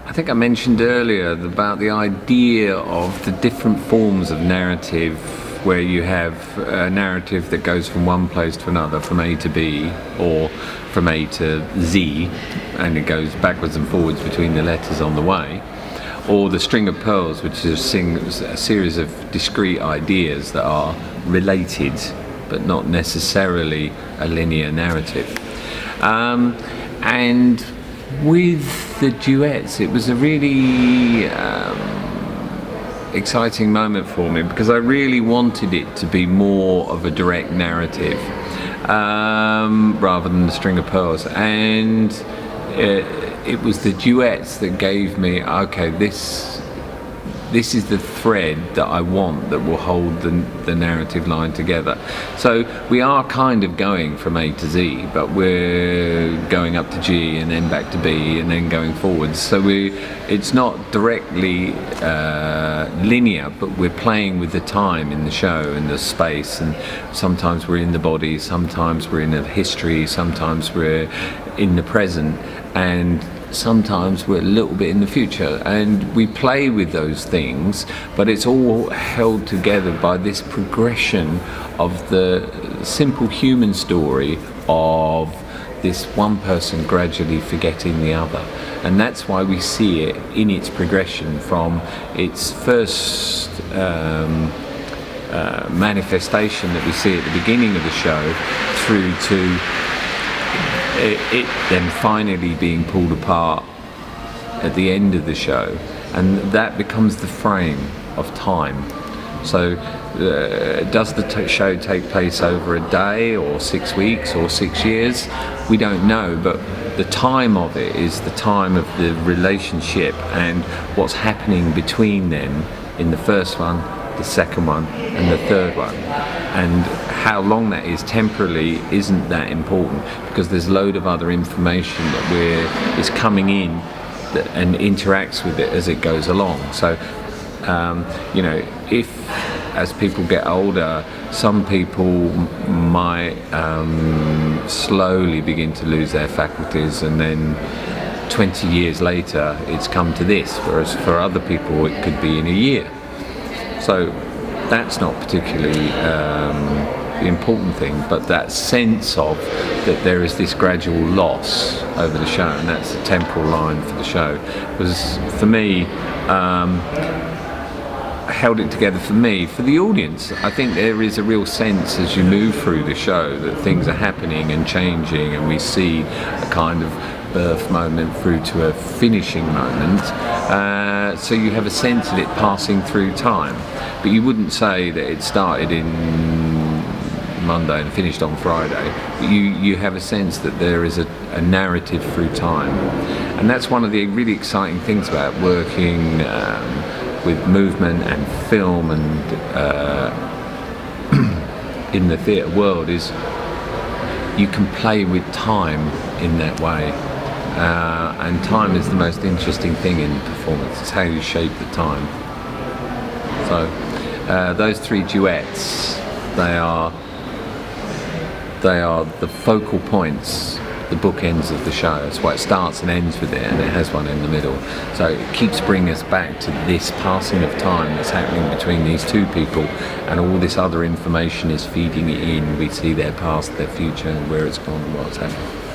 I think I mentioned earlier about the idea of the different forms of narrative, where you have a narrative that goes from one place to another, from A to B, or from A to Z, and it goes backwards and forwards between the letters on the way, or the string of pearls, which is a series of discrete ideas that are related, but not necessarily a linear narrative. And with the duets, it was a really exciting moment for me, because I really wanted it to be more of a direct narrative rather than the string of pearls. And it was the duets that gave me, okay, this is the thread that I want that will hold the narrative line together. So we are kind of going from A to Z, but we're going up to G and then back to B and then going forwards. So it's not directly linear, but we're playing with the time in the show and the space, and sometimes we're in the body, sometimes we're in the history, sometimes we're in the present, and sometimes we're a little bit in the future, and we play with those things, but it's all held together by this progression of the simple human story of this one person gradually forgetting the other. And that's why we see it in its progression from its first manifestation that we see at the beginning of the show through to it then finally being pulled apart at the end of the show, and that becomes the frame of time. So does the show take place over a day or 6 weeks or 6 years? We don't know, but the time of it is the time of the relationship and what's happening between them in the first one, the second one and the third one. And how long that is temporally isn't that important, because there's a load of other information that is coming in and interacts with it as it goes along. So if as people get older, some people might slowly begin to lose their faculties, and then 20 years later it's come to this, whereas for other people it could be in a year. So that's not particularly the important thing, but that sense of that there is this gradual loss over the show, and that's the temporal line for the show, was for me held it together for me. For the audience, I think there is a real sense as you move through the show that things are happening and changing, and we see a kind of birth moment through to a finishing moment. So you have a sense of it passing through time, but you wouldn't say that it started in Monday and finished on Friday. You have a sense that there is a narrative through time, and that's one of the really exciting things about working with movement and film and in the theatre world, is you can play with time in that way, and time is the most interesting thing in performance. It's how you shape the time. So those three duets, they are the focal points, the bookends of the show. That's why it starts and ends with it, and it has one in the middle. So it keeps bringing us back to this passing of time that's happening between these two people, and all this other information is feeding it in. We see their past, their future, and where it's gone and what's happening.